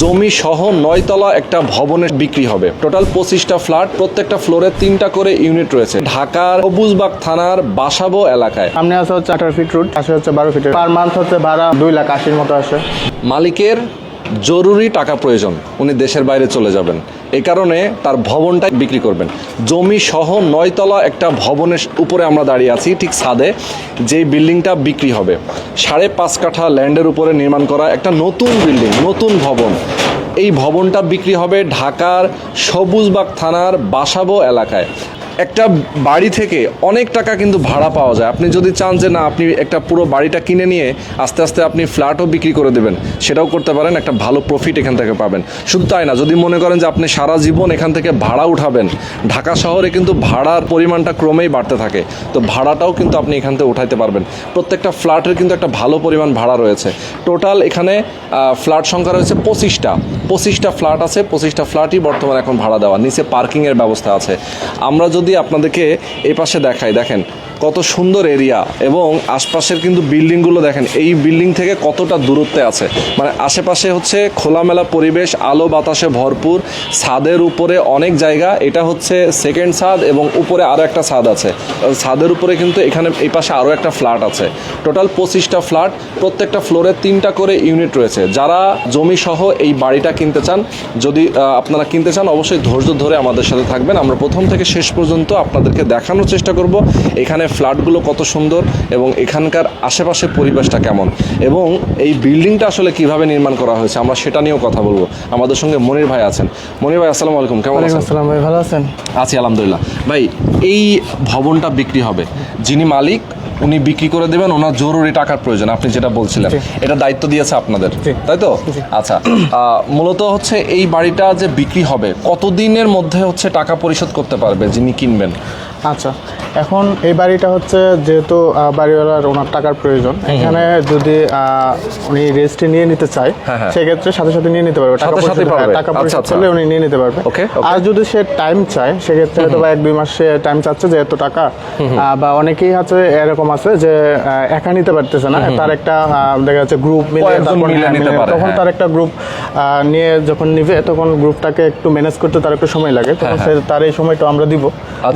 জমি সহ 9 তলা একটা ভবনের বিক্রি হবে। টোটাল 25টা ফ্ল্যাট, প্রত্যেকটা ফ্লোরে 3টা করে ইউনিট রয়েছে। ঢাকার সবুজবাগ থানার বাসাবো এলাকায়। সামনে আছে হচ্ছে 18 ফিট রোড, পাশে হচ্ছে 12 ফিটের। পার মান্থ হচ্ছে ভাড়া 2,80,000 মতো আসে। মালিকের জরুরি টাকা প্রয়োজন, উনি দেশের বাইরে চলে যাবেন, এই কারণে তার ভবনটা বিক্রি করবেন। জমি সহ 9 তলা একটা ভবনের উপরে আমরা দাঁড়িয়ে আছি, ঠিক ছাদে। যেই বিল্ডিংটা বিক্রি হবে 5.5 কাঠা ল্যান্ডের উপরে নির্মাণ করা একটা নতুন বিল্ডিং, নতুন ভবন। এই ভবনটা বিক্রি হবে ঢাকার সবুজবাগ থানার বাসাবো এলাকায়। একটা বাড়ি থেকে অনেক টাকা কিন্তু ভাড়া পাওয়া যায়। আপনি যদি চান যে না, আপনি একটা পুরো বাড়িটা কিনে নিয়ে আস্তে আস্তে আপনি ফ্ল্যাটও বিক্রি করে দেবেন, সেটাও করতে পারেন, একটা ভালো প্রফিট এখান থেকে পাবেন। শুধু তাই না, যদি মনে করেন যে আপনি সারা জীবন এখান থেকে ভাড়া উঠাবেন, ঢাকা শহরে কিন্তু ভাড়ার পরিমাণটা ক্রমেই বাড়তে থাকে, তো ভাড়াটাও কিন্তু আপনি এখান থেকে উঠাইতে পারবেন। প্রত্যেকটা ফ্ল্যাটের কিন্তু একটা ভালো পরিমাণ ভাড়া রয়েছে। টোটাল এখানে ফ্ল্যাট সংখ্যা রয়েছে 25টা ফ্ল্যাট আছে। 25টা ফ্ল্যাটই বর্তমানে এখন ভাড়া দেওয়া, নিচে পার্কিংয়ের ব্যবস্থা আছে। আমরা যদি আপনাদেরকে এই পাশে দেখাই, দেখেন কত সুন্দর এরিয়া এবং আশপাশের কিন্তু বিল্ডিংগুলো দেখেন এই বিল্ডিং থেকে কতটা দূরত্বে আছে। মানে আশেপাশে হচ্ছে খোলামেলা পরিবেশ, আলো বাতাসে ভরপুর, ছাদের উপরে অনেক জায়গা। এটা হচ্ছে সেকেন্ড ছাদ এবং উপরে আরও একটা ছাদ আছে। ছাদের উপরে কিন্তু এখানে এই পাশে আরও একটা ফ্ল্যাট আছে। টোটাল 25টা ফ্ল্যাট, প্রত্যেকটা ফ্লোরে 3টা করে ইউনিট রয়েছে। যারা জমি সহ এই বাড়িটা কিনতে চান, যদি আপনারা কিনতে চান, অবশ্যই ধৈর্য ধরে আমাদের সাথে থাকবেন। আমরা প্রথম থেকে শেষ পর্যন্ত আপনাদেরকে দেখানোর চেষ্টা করব এখানে ফ্ল্যাটগুলো কত সুন্দর এবং এখানকার আশেপাশের পরিবেশটা কেমন এবং এই বিল্ডিংটা আসলে কিভাবে নির্মাণ করা হয়েছে, আমরা সেটা নিয়েও কথা বলবো। আমাদের সঙ্গে মনির ভাই আছেন। মনির ভাই, আসসালামু আলাইকুম, কেমন আছেন? আসসালাম ভাই, ভালো আছেন? আছি আলহামদুলিল্লাহ। ভাই, এই ভবনটা বিক্রি হবে, যিনি মালিক উনি বিক্রি করে দেবেন, ওনার জরুরি টাকার প্রয়োজন, আপনি যেটা বলছিলেন, এটা দায়িত্ব দিয়েছে আপনাদের, তাই তো? আচ্ছা, মূলত হচ্ছে এই বাড়িটা যে বিক্রি হবে কতদিনের মধ্যে হচ্ছে টাকা পরিশোধ করতে পারবে যিনি কিনবেন? আচ্ছা, এখন এই বাড়িটা হচ্ছে যেহেতু বাড়িওয়ালার ওনার টাকার প্রয়োজন, এখানে যদি উনি রেজিস্ট্রি নিয়ে নিতে চায়, সেক্ষেত্রে সাথে সাথে নিয়ে নিতে পারবে। টাকা পরিশোধ করলে উনি নিয়ে নিতে পারবে। আর যদি সে টাইম চায়, সেক্ষেত্রে হয়তো বা 1-2 মাস সে টাইম চাচ্ছে, যে এত টাকা, বা অনেকেই আছে এরকম আছে যে একা নিতে পারতেছে না, তার একটা দেখা যাচ্ছে গ্রুপ মিলে তখন তার একটা গ্রুপ নিয়ে যখন নিবে, তখন গ্রুপটাকে একটু ম্যানেজ করতে তার একটু সময় লাগে, তখন তার এই সময়টা আমরা দিব।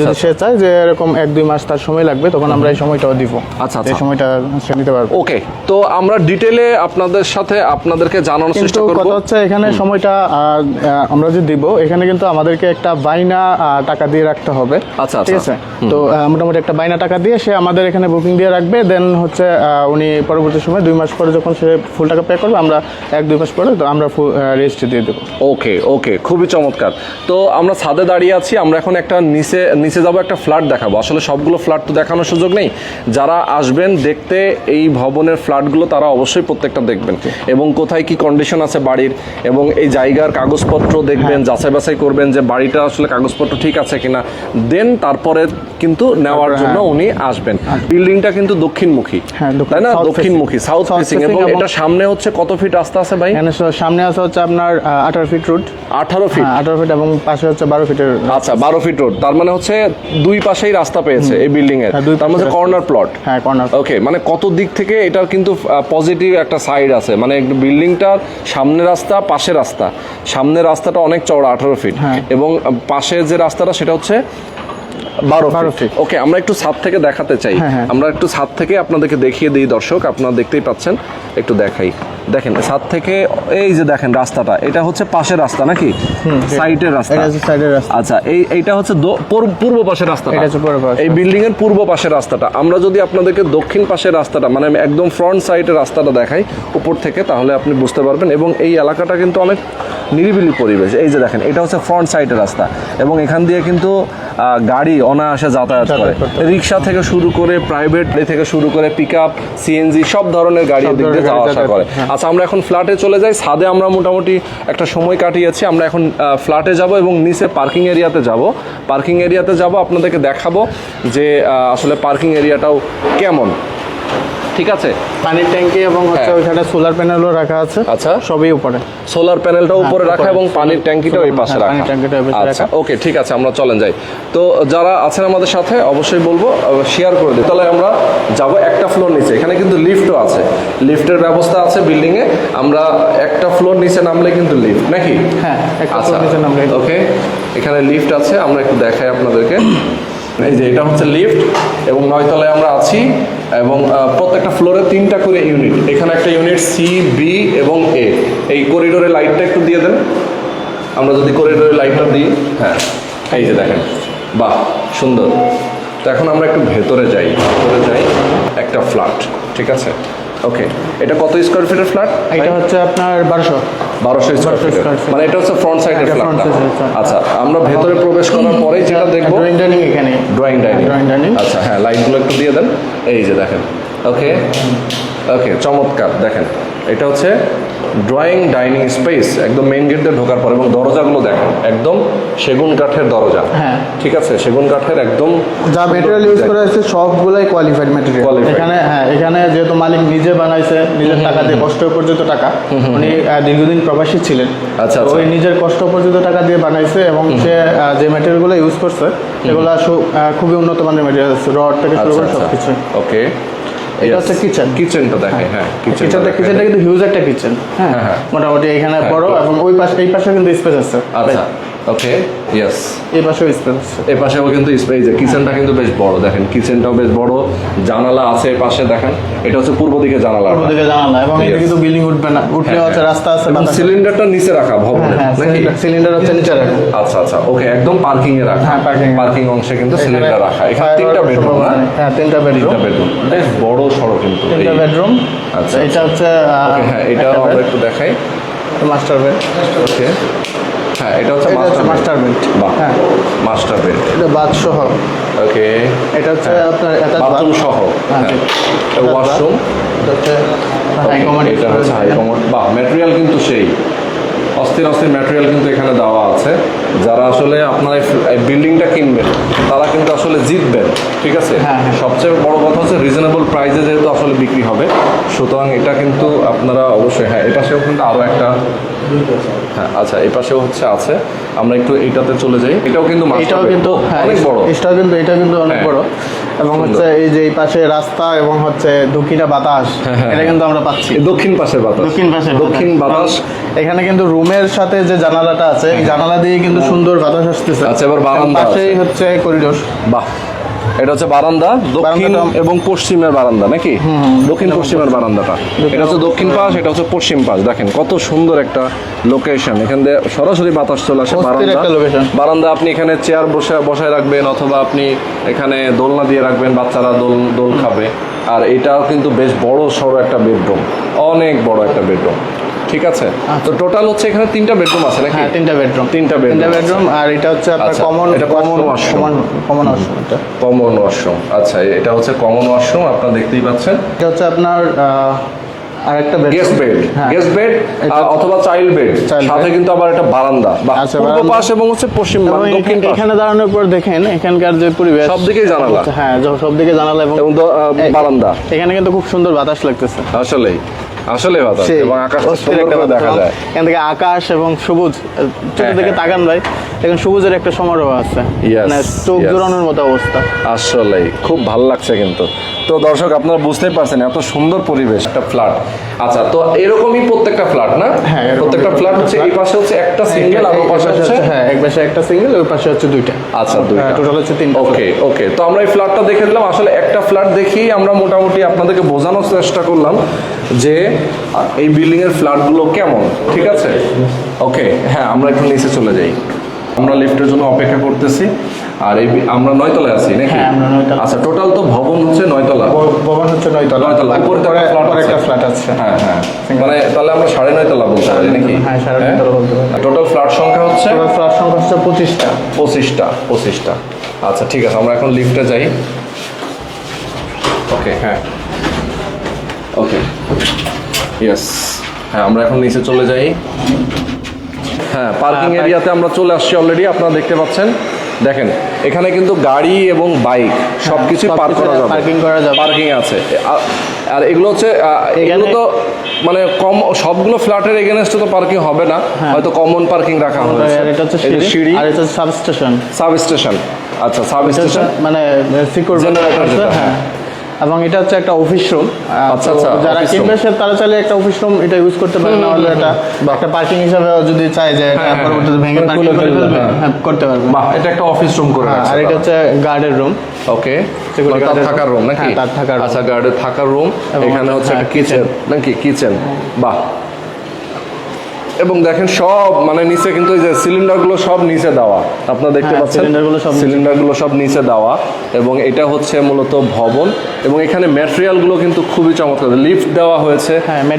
যদি সে চায় যে এরকম 1-2 মাস তার সময় লাগবে, তখন আমরা এই সময়টাও দিব। আচ্ছা, এই সময়টা সে নিতে পারবে। ওকে, তো আমরা ডিটেইলে আপনাদেরকে জানানোর চেষ্টা করব। কথা হচ্ছে এখানে সময়টা আমরা যে দিব, এখানে কিন্তু আমাদেরকে একটা বাইনা টাকা দিয়ে রাখতে হবে। আচ্ছা, ঠিক আছে। তো মোটামুটি একটা বাইনা টাকা দিয়ে সে আমাদের এখানে বুকিং দিয়ে রাখবে। দেন হচ্ছে উনি পরবর্তী সময় 2 মাস পরে যখন সে ফুল টাকা পে করবে, আমরা 1-2 মাস পরে আমরা রেজিস্ট্রি দিয়ে দেবো। ওকে, খুবই চমৎকার। তো আমরা ছাদে দাঁড়িয়ে আছি, আমরা এখন একটা নিচে যাবো, একটা ফ্ল্যাট দেখাবো। আসলে সবগুলো ফ্ল্যাট তো দেখানোর সুযোগ নেই, যারা আসবেন দেখতে এই ভবনের ফ্ল্যাটগুলো তারা অবশ্যই প্রত্যেকটা দেখবেন এবং কোথায় কি কন্ডিশন আছে বাড়ির এবং এই জায়গার কাগজপত্র দেখবেন, যাচাই বাছাই করবেন যে বাড়িটা আসলে কাগজপত্র ঠিক আছে কিনা, দেন তারপরে কিন্তু নেওয়ার জন্য উনি আসবেন। বিল্ডিংটা কিন্তু দক্ষিণমুখী, তাই না? দক্ষিণমুখী, সাউথ ফেসিং। এবং এটা সামনে হচ্ছে কত ফিট রাস্তা আছে ভাই? সামনে আছে হচ্ছে আপনার 18 ফিট রোড। 18 ফিট? 18 ফিট এবং পাশে হচ্ছে 12 ফিটের। আচ্ছা, 12 ফিট রোড, তার মানে হচ্ছে দুই পাশেই রাস্তা পেয়েছে এই বিল্ডিং এর, তার মধ্যে কর্নার প্লট। হ্যাঁ, কর্নার। ওকে, মানে কত দিক থেকে এটার কিন্তু পজিটিভ একটা সাইড আছে, মানে বিল্ডিংটার সামনে রাস্তা, পাশে রাস্তা। সামনের রাস্তাটা অনেক চওড়া, 18 ফিট, এবং পাশের যে রাস্তাটা সেটা হচ্ছে 12 ফিট। ওকে, আমরা একটু ছাদ থেকে দেখাতে চাই। আমরা একটু ছাদ থেকে আপনাদেরকে দেখিয়ে দিই দর্শক, আপনারা দেখতেই পাচ্ছেন, একটু দেখাই। দেখেন ছাদ থেকে এই যে দেখেন রাস্তাটা, এটা হচ্ছে পাশের রাস্তা নাকি? সাইডের রাস্তা। আচ্ছা, এইটা হচ্ছে পূর্ব পাশের রাস্তাটা, এই বিল্ডিং এর পূর্ব পাশের রাস্তাটা। আমরা যদি আপনাদেরকে দক্ষিণ পাশের রাস্তাটা, মানে একদম ফ্রন্ট সাইডের রাস্তাটা দেখাই উপর থেকে, তাহলে আপনি বুঝতে পারবেন। এবং এই এলাকাটা কিন্তু অনেক নিরিবিলি পরিবেশ। এই যে দেখেন, এটা হচ্ছে ফ্রন্ট সাইডের রাস্তা এবং এখান দিয়ে কিন্তু গাড়ি অনায়াসে যাতায়াত করে, রিক্সা থেকে শুরু করে প্রাইভেট থেকে শুরু করে পিকআপ, সিএনজি, সব ধরনের গাড়ি এদিক দিয়ে যাওয়া আসা করে। আচ্ছা, আমরা এখন ফ্ল্যাটে চলে যাই। ছাদে আমরা মোটামুটি একটা সময় কাটিয়েছি, আমরা এখন ফ্ল্যাটে যাব এবং নিচে পার্কিং এরিয়াতে যাব। আপনাদেরকে দেখাবো যে আসলে পার্কিং এরিয়াটাও কেমন। ঠিক আছে। পানির ট্যাঙ্কি এবং হচ্ছে ওইখানে সোলার প্যানেলও রাখা আছে। আচ্ছা, সবই উপরে, সোলার প্যানেলটা উপরে রাখা এবং পানির ট্যাঙ্কিটা ওই পাশে রাখা। পানির ট্যাঙ্কিটা ওই পাশে আচ্ছা রাখা। ওকে, ঠিক আছে, আমরা চলেন যাই। তো যারা আছেন আমাদের সাথে অবশ্যই বলবো শেয়ার করে দিই। তাহলে আমরা যাব একটা ফ্লোর নিচে, এখানে কিন্তু লিফটও আছে, লিফটের ব্যবস্থা আছে বিল্ডিং এ। আমরা একটা ফ্লোর নিচে নামলে কিন্তু লিফট নাকি? হ্যাঁ, একটা আচ্ছা ফ্লোর নিচে নামলে। ওকে, এখানে লিফট আছে, আমরা একটু দেখাই আপনাদেরকে। এই যে এটা হচ্ছে লিফট এবং 9 তলায় আমরা আছি এবং প্রত্যেকটা ফ্লোরে 3টা করে ইউনিট। এখানে একটা ইউনিট সি, বি এবং এ। এই করিডোরে লাইটটা একটু দিয়ে দেন, আমরা যদি করিডোরে লাইটটা দিই। হ্যাঁ, এই যে দেখেন, বাহ সুন্দর। তো এখন আমরা একটু ভেতরে যাই, একটা ফ্ল্যাট, ঠিক আছে। ওকে, এটা কত স্কোয়ার ফিটের ফ্ল্যাট? এটা হচ্ছে আপনার 1200 স্কোয়ার ফিট, মানে এটা হচ্ছে ফ্রন্ট সাইডের ফ্ল্যাটটা। আচ্ছা, আমরা ভেতরে প্রবেশ করার পরেই যেটা দেখবো ড্রয়িং ডাইনিং, এখানে ড্রয়িং ডাইনিং। আচ্ছা হ্যাঁ, লাইটগুলো একটু দিয়ে দেন। এই যে দেখেন, ওকে ওকে, চমৎকার। দেখেন, এটা হচ্ছে ড্রয়িং ডাইনিং স্পেস, একদম মেইন গেট দিয়ে ঢোকার পর। এবং দরজাগুলো দেখেন, একদম সেগুন কাঠের দরজা। হ্যাঁ, ঠিক আছে, সেগুন কাঠের একদম। যা ম্যাটেরিয়াল ইউজ করা হয়েছে সবগুলাই কোয়ালিফাইড ম্যাটেরিয়াল। এখানে এখানে যেহেতু মালিক নিজে বানাইছে, নিজের টাকা দিয়ে, কষ্ট উপার্জিত টাকা, উনি দীর্ঘদিন প্রবাসী ছিলেন। আচ্ছা, ওই নিজের কষ্ট উপার্জিত টাকা দিয়ে বানাইছে এবং সে যে ম্যাটেরিয়ালগুলো ইউজ করছে এগুলো খুবই উন্নত মানের ম্যাটেরিয়াল, রড থেকে শুরু করে সবকিছু। ওকে, এটা হচ্ছে কিচেনটা দেখাই। হ্যাঁ, কিচেনটা কিন্তু হিউজ একটা কিচেন। হ্যাঁ, মোটামুটি এখানে বড় এবং ওই পাশে, এই পাশে কিন্তু স্পেস আছে। আচ্ছা ওকে, ইয়েস, এই পাশেও স্পেস আছে। এই পাশেও কিন্তু স্পেস, যে কিচেনটা কিন্তু বেশ বড়। দেখেন, কিচেনটাও বেশ বড়, জানালা আছে এই পাশে। দেখেন, এটা হচ্ছে পূর্ব দিকে জানালা, এবং এটা কিন্তু বিল্ডিং উঠবে না, উঠলে হচ্ছে রাস্তা আছে। সিলিন্ডারটা নিচে রাখা ভবনে নাকি? সিলিন্ডার হচ্ছে নিচে রাখা। আচ্ছা আচ্ছা, ওকে, একদম পার্কিং এ রাখা। হ্যাঁ, পার্কিং অংশে কিন্তু সিলিন্ডার রাখা। এখানে 3টা বেডরুম। হ্যাঁ, 3টা বেডরুম। বেশ বড় সড়ক কিন্তু 3টা বেডরুম। আচ্ছা, এটা হচ্ছে হ্যাঁ, এটা আমরা একটু দেখাই। Master bed. ওকে, হ্যাঁ, এটা হচ্ছে মাস্টার বেড। হ্যাঁ, মাস্টার বেড। এটা বাথ সহ। ওকে, এটা হচ্ছে আপনার বাথরুম সহ। হ্যাঁ, ওয়াশরুম। এটা হচ্ছে হাই কমোড। এটা হচ্ছে হাই কমোড। বাহ, ম্যাটেরিয়াল কিন্তু সেই অস্থির ম্যাটেরিয়াল কিন্তু এখানে দেওয়া আছে। যারা আসলে আপনার এই বিল্ডিংটা কিনবেন তারা কিন্তু আসলে জিতবেন, ঠিক আছে। সবচেয়ে বড় কথা হচ্ছে রিজনেবল প্রাইসে যেহেতু আসলে বিক্রি হবে, সুতরাং এটা কিন্তু আপনারা অবশ্যই। হ্যাঁ, এপাশেও কিন্তু আরও একটা। হ্যাঁ, আচ্ছা, এই পাশেও হচ্ছে আছে। আমরা একটু এইটাতে চলে যাই। এটাও কিন্তু অনেক বড়। এটা কিন্তু অনেক বড় এবং হচ্ছে এই যে এই পাশে রাস্তা এবং হচ্ছে দক্ষিণা বাতাস, এটা কিন্তু আমরা পাচ্ছি। দক্ষিণ পাশের বাতাস, দক্ষিণ বাতাস। এখানে কিন্তু রুমের সাথে যে জানালাটা আছে, এই জানালা দিয়ে কিন্তু সুন্দর বাতাস আসতেছে। আচ্ছা, এবার বারান্দা পাশেই হচ্ছে করিডোর। বাহ, এটা হচ্ছে বারান্দা, দক্ষিণ এবং পশ্চিমের বারান্দা নাকি? দক্ষিণ পশ্চিমের বারান্দাটা, এটা হচ্ছে দক্ষিণ পাশ, এটা হচ্ছে পশ্চিম পাশ। দেখেন কত সুন্দর একটা লোকেশন, এখান দিয়ে সরাসরি বাতাস চলে আসে। বারান্দা আপনি এখানে চেয়ার বসায় রাখবেন, অথবা আপনি এখানে দোলনা দিয়ে রাখবেন, বাচ্চারা দোল খাবে। আর এটাও কিন্তু বেশ বড় সড়ো একটা বেডরুম, অনেক বড় একটা বেডরুম, ঠিক আছে। তো টোটাল হচ্ছে এখানে 3টা বেডরুম আছে নাকি? হ্যাঁ, 3টা বেডরুম। আর এটা হচ্ছে আপনার কমন ওয়াশরুম। আচ্ছা, এটা হচ্ছে কমন ওয়াশরুম, আপনারা দেখতেই পাচ্ছেন। এটা হচ্ছে আপনার আরেকটা গেস্ট বেড অথবা চাইল্ড বেড, সাথে কিন্তু আবার একটা বারান্দা বা পূর্ব পাশ এবং হচ্ছে পশ্চিম দক্ষিণ পাশ। এখানে দাঁড়ানোর পর দেখেন এখানকার যে পরিবেশ, সবদিকে জানালা। হ্যাঁ, সবদিকে জানালা এবং বারান্দা। এখানে কিন্তু খুব সুন্দর বাতাস লাগতেছে। আসলে বাতাস এবং আকাশ দেখা যায়। এখান থেকে আকাশ এবং সবুজ, চতুর্দিকে তাকান ভাই, এখন সবুজের একটা সমারোহ আছে, মানে চোখ জোড়ানোর মতো অবস্থা। আসলে খুব ভালো লাগছে কিন্তু। তো দর্শক, আপনারা বুঝতেই পারছেন এত সুন্দর পরিবেশ, একটা ফ্ল্যাট। আচ্ছা, তো এরকমই প্রত্যেকটা ফ্ল্যাট না? হ্যাঁ, প্রত্যেকটা ফ্ল্যাট হচ্ছে এই পাশে হচ্ছে একটা সিঙ্গেল, আর ওই পাশে হচ্ছে এক পাশে একটা সিঙ্গেল, ওই পাশে হচ্ছে 2টা। আচ্ছা, 2টা, টোটাল হচ্ছে 3টা। ওকে। তো আমরা এই ফ্ল্যাটটা দেখে দিলাম। আসলে একটা ফ্ল্যাট দেখেই আমরা মোটামুটি আপনাদেরকে বোঝানোর চেষ্টা করলাম যে এই বিল্ডিং এর ফ্ল্যাটগুলো কেমন, ঠিক আছে। ওকে, হ্যাঁ, আমরা একটু নিচে চলে যাই। আমরা লিফটের জন্য অপেক্ষা করতেছি। আর এই আমরা 9 তলায় আছি নাকি? হ্যাঁ, আমরা 9 তলা। আচ্ছা, টোটাল তো ভবন হচ্ছে 9 তলা। ভবন হচ্ছে 9 তলা। উপরে একটা ফ্ল্যাট আছে। হ্যাঁ, মানে তাহলে আমরা 9.5 তলা বলতে পারি নাকি? হ্যাঁ, 9.5 তলা বলতে পারি। টোটাল ফ্ল্যাট সংখ্যা হচ্ছে 25টা। 25টা। আচ্ছা, ঠিক আছে, আমরা এখন লিফটে যাই। ওকে, হ্যাঁ, ওকে, ইয়েস। হ্যাঁ, আমরা এখন নিচে চলে যাই। হ্যাঁ, পার্কিং এরিয়াতে আমরা চলে আসছি অলরেডি, আপনারা দেখতে পাচ্ছেন। দেখেন, এখানে কিন্তু গাড়ি এবং বাইক সবকিছু পার্কিং আছে। আর এগুলো হচ্ছে এগুলো তো মানে কম সবগুলো ফ্ল্যাটের এগেনস্টে তো পার্কিং হবে না, হয়তো কমন পার্কিং রাখা হয়েছে। এটা হচ্ছে সিঁড়ি আর এটা হচ্ছে সাবস্টেশন। আচ্ছা, সাবস্টেশন মানে সিকিউর জেনারেটর যেটা, হ্যাঁ। এবং এটা হচ্ছে একটা অফিস রুম। আচ্ছা, যারা কিনবে সে তারা চাইলে একটা অফিস রুম এটা ইউজ করতে পারে, না হলে এটা একটা পার্কিং হিসাবে যদি চায় যে এটা পরবর্তীতে ভেঙে পার্কিং করে ফেলবে, হ্যাঁ করতে পারবে। বাহ, এটা একটা অফিস রুম করে রাখছে। আর এটা হচ্ছে গার্ডের রুম। ওকে, তার থাকার রুম নাকি? তার থাকার, আচ্ছা, গার্ডের থাকার রুম। এখানে হচ্ছে একটা কিচেন নাকি? কিচেন, বাহ। এবং দেখেন সব মানে নিচে কিন্তু এই যে সিলিন্ডারগুলো সব নিচে দেওয়া, আপনারা দেখতে পাচ্ছেন সিলিন্ডারগুলো সব নিচে দেওয়া। এবং এটা হচ্ছে মূলত ভবন, এবং এখানে ম্যাটেরিয়ালগুলো কিন্তু খুবই চমৎকার। লিফট দেওয়া হয়েছে,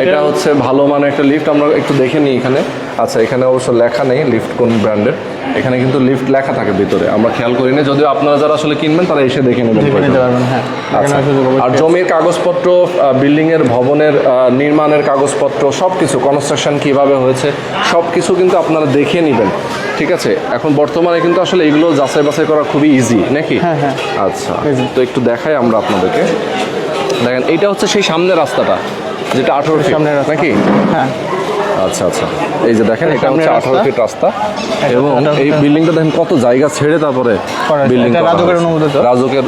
এটা হচ্ছে ভালো মানের একটা লিফট। আমরা একটু দেখে নিই এখানে। আচ্ছা, এখানে অবশ্য লেখা নেই লিফট কোন ব্র্যান্ডের, এখানে কিন্তু লিফট লেখা থাকে ভিতরে, আমরা খেয়াল করি না। যদিও আপনারা যারা আসলে কিনবেন তারা এসে দেখে নেবেন। আচ্ছা, আর জমির কাগজপত্র, বিল্ডিং এর ভবনের নির্মাণের কাগজপত্র সবকিছু, কনস্ট্রাকশন কিভাবে হয়েছে সবকিছু কিন্তু আপনারা দেখে নেবেন, ঠিক আছে? এখন বর্তমানে কিন্তু আসলে এগুলো যাচাই বাছাই করা খুবই ইজি নাকি? আচ্ছা, তো একটু দেখাই আমরা আপনাদেরকে। দেখেন, এইটা হচ্ছে সেই সামনের রাস্তাটা যেটা 18 ফিট নাকি? হ্যাঁ। আচ্ছা, এই যে দেখেন, এটা হচ্ছে 18 ফিট রাস্তা, এবং এই বিল্ডিংটা দেখেন কত জায়গা ছেড়ে তারপরে বিল্ডিং। রাজুকের অনুমোদিত, রাজুকের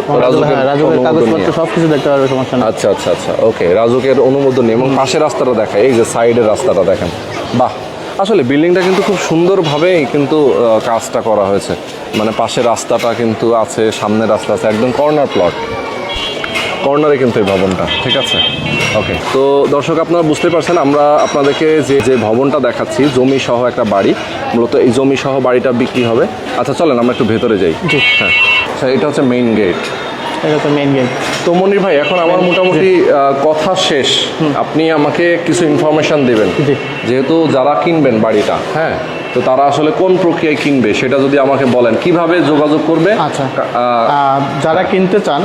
কাগজপত্র সবকিছু দেখতে পারবে, সমস্যা নেই। আচ্ছা, ওকে, রাজুকের অনুমোদন নিয়ে। এবং পাশের রাস্তাটা দেখায়, এই যে সাইডের রাস্তাটা দেখেন, বাহ। আসলে বিল্ডিংটা কিন্তু খুব সুন্দরভাবেই কিন্তু কাজটা করা হয়েছে। মানে পাশের রাস্তাটা কিন্তু আছে, সামনের রাস্তা আছে, একদম কর্নার প্লট, কর্নারে কিন্তু এই ভবনটা, ঠিক আছে? ওকে, তো দর্শক আপনারা বুঝতে পারছেন, আমরা আপনাদেরকে যে ভবনটা দেখাচ্ছি জমি সহ একটা বাড়ি, মূলত এই জমি সহ বাড়িটা বিক্রি হবে। আচ্ছা, চলেন আমরা একটু ভেতরে যাই। হ্যাঁ, আচ্ছা, এটা হচ্ছে মেইন গেট। এটা তো মেইন গেট। তো মনির ভাই, এখন আমার মোটামুটি কথা শেষ, আপনি আমাকে কিছু ইনফরমেশন দিবেন, যেহেতু যারা কিনবেন বাড়িটা, হ্যাঁ, তো তারা আসলে কোন প্রক্রিয়ায় কিনবে সেটা যদি আমাকে বলেন, কিভাবে যোগাযোগ করবে? আচ্ছা, যারা কিনতে চান,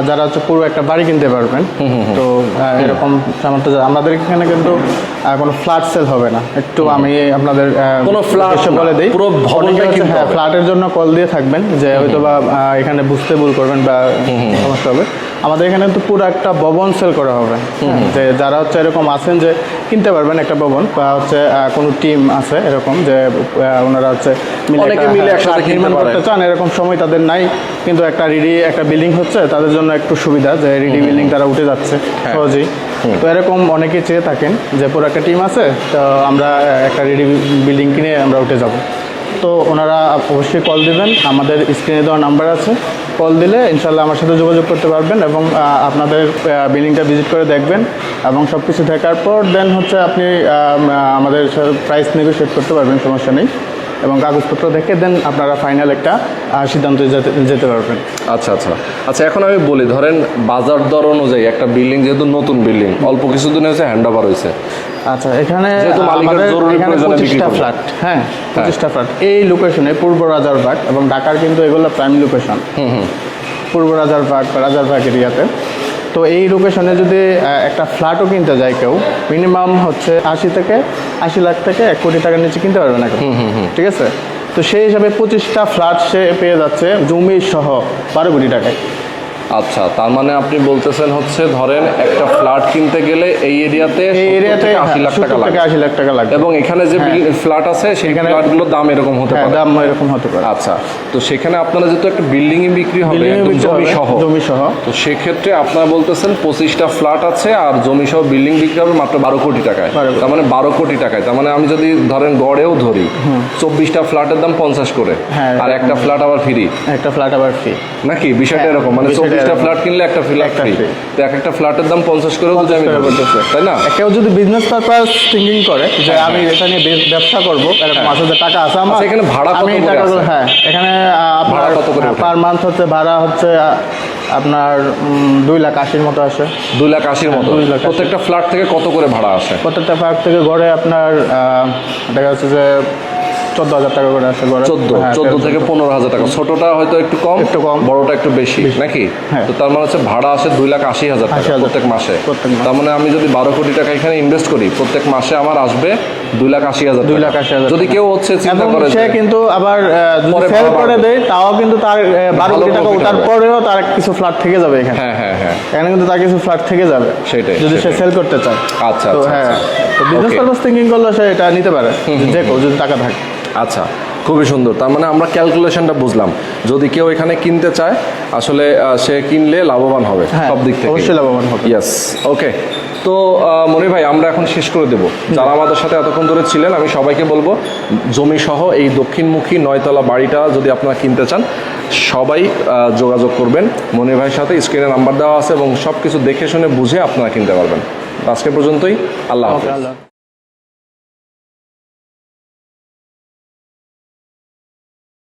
যারা হচ্ছে পুরো একটা বাড়ি কিনতে পারবেন, তো এরকম সামর্থ্য, আমাদের এখানে কিন্তু কোনো ফ্ল্যাট সেল হবে না। একটু আমি আপনাদের কোনো ফ্ল্যাট বলে দিই, পুরো ভবনটাই কিনতে হবে। ফ্ল্যাটের জন্য কল দিয়ে থাকবেন, যে হয়তো বা এখানে বুঝতে ভুল করবেন বা সমস্যা হবে। আমাদের এখানে তো পুরো একটা ভবন সেল করা হবে, যে যারা হচ্ছে এরকম আছেন যে কিনতে পারবেন একটা ভবন, বা হচ্ছে কোনো টিম আছে এরকম যে ওনারা হচ্ছে মিলে একসাথে নির্মাণ করতে চান, এরকম সময় তাদের নাই, কিন্তু একটা রেডি একটা বিল্ডিং হচ্ছে তাদের জন্য একটু সুবিধা, যে রেডি বিল্ডিং তারা উঠে যাচ্ছে সহজেই। তো এরকম অনেকে চেয়ে থাকেন যে পুরো একটা টিম আছে, তো আমরা একটা রেডি বিল্ডিং কিনে আমরা উঠে যাব। তো ওনারা অবশ্যই কল দিবেন, আমাদের স্ক্রিনে দেওয়া নাম্বার আছে, কল দিলে ইনশাল্লাহ আমার সাথে যোগাযোগ করতে পারবেন, এবং আপনাদের বিল্ডিংটা ভিজিট করে দেখবেন, এবং সব কিছু দেখার পর দেন হচ্ছে আপনি আমাদের প্রাইস নেগোশিয়েট করতে পারবেন, সমস্যা নেই। এবং কাগজপত্র দেখে দেন আপনারা ফাইনাল একটা সিদ্ধান্তে যেতে পারবেন। আচ্ছা, এখন আমি বলি, ধরেন বাজার দর অনুযায়ী একটা বিল্ডিং, যেহেতু নতুন বিল্ডিং, অল্প কিছুদিন হয়েছে হ্যান্ড ওভার হয়েছে, আচ্ছা, এখানে 25টা ফ্ল্যাট, হ্যাঁ 25টা ফ্ল্যাট এই লোকেশনে, পূর্ব রাজারবাগ এবং ঢাকার কিন্তু এগুলো প্রাইম লোকেশন, পূর্ব রাজারবাগ বা রাজারবাগ এরিয়াতে। তো এই লোকেশনে যদি একটা ফ্ল্যাটও কিনতে যায় কেউ, মিনিমাম হচ্ছে 80 লাখ থেকে 1 কোটি টাকার নিচে কিনতে পারবে না, ঠিক আছে? তো সেই হিসাবে 25টা ফ্ল্যাট সে পেয়ে যাচ্ছে জমি সহ 12 কোটি টাকায়। আচ্ছা, তার মানে আপনি বলতেছেন হচ্ছে, ধরেন একটা ফ্ল্যাট কিনতে গেলে এই এরিয়াতে 80 লাখ টাকা লাগে, 80 লাখ টাকা লাগে। এবং এখানে যে ফ্ল্যাট আছে সেই ফ্ল্যাটগুলোর দাম এরকম হতে পারে, দাম এরকম হতে পারে। আচ্ছা, তো সেখানে আপনারা যেহেতু একটা বিল্ডিং বিক্রি হবে জমি সহ, তো সেক্ষেত্রে আপনারা বলতেছেন 25টা ফ্ল্যাট আছে আর জমি সহ বিল্ডিং বিক্রি হবে মাত্র 12 কোটি টাকায়। তার মানে 12 কোটি টাকায়, তার মানে আমি যদি ধরেন গড়েও ধরি 24টা ফ্ল্যাটের দাম 50 করে, আর একটা ফ্ল্যাট আবার ফ্রি, নাকি? বিষয়টা এরকম, মানে 24টা ফ্ল্যাট কিনলে একটা ফ্ল্যাট ফ্রি, তো একটা ফ্ল্যাটের দাম 50 করে তাই না? কেউ যদি বিজনেস পারপাস থিঙ্কিং করে যে আমি এটা নিয়ে ব্যবসা করবো, এরকম আসলে টাকা আছে আমার, এখানে ভাড়া কত করে আছে? হ্যাঁ, এখানে ভাড়া কত করে পার মান্থ হচ্ছে, ভাড়া হচ্ছে আপনার 2,80,000 মতো আসে। 2,80,000 মতো। প্রত্যেকটা ফ্ল্যাট থেকে কত করে ভাড়া আসে? প্রত্যেকটা ফ্ল্যাট থেকে গড়ে আপনার দেখা যাচ্ছে যে 14,000 টাকা করে আসে। 14 থেকে 15,000 টাকা। ছোটটা হয়তো একটু কম, বড়টা একটু বেশি নাকি? তো তার মানে হচ্ছে ভাড়া আসে 2,80,000 টাকা প্রত্যেক মাসে। তার মানে আমি যদি 12 কোটি টাকা এখানে ইনভেস্ট করি, প্রত্যেক মাসে আমার আসবে 2,80,000 2,80,000 যদি কেউ হচ্ছে চিন্তা এবং করে সে যে- কিন্তু আবার যদি পরে সেল ভালো করে হবে। দেয় তাও কিন্তু তার 12 কোটি টাকা profit হবে। তারপরেও তার কিছু ফ্ল্যাট থেকে যাবে এখানে। হ্যাঁ হ্যাঁ হ্যাঁ এখানে কিন্তু তার কিছু ফ্ল্যাট থেকে যাবে সেটাই, যদি সে সেটাই। সেল করতে চায়। আচ্ছা, তো আচ্ছা, হ্যাঁ, আচ্ছা। তো বিজনেস Okay. পারপাস থিঙ্কিং করলে সে এটা নিতে পারে যে কেউ যদি টাকা থাকে। আচ্ছা, খুবই সুন্দর। তার মানে আমরা ক্যালকুলেশনটা বুঝলাম, যদি কেউ এখানে কিনতে চায় আসলে সে কিনলে লাভবান হবে হ্যাঁ, সব দিক থেকে। অবশ্যই লাভবান হবে। ইয়েস, ওকে। তো মনির ভাই, আমরা এখন শেষ করে দেব। যারা আমাদের সাথে এতক্ষণ ধরে ছিলেন, আমি সবাইকে বলবো জমি সহ এই দক্ষিণমুখী 9তলা বাড়িটা যদি আপনারা কিনতে চান, সবাই যোগাযোগ করবেন মনির ভাইয়ের সাথে। স্ক্রিনে নাম্বার দেওয়া আছে এবং সব কিছু দেখে শুনে বুঝে আপনারা কিনতে পারবেন। আজকে পর্যন্তই, আল্লাহ হাফেজ। আল্লাহ।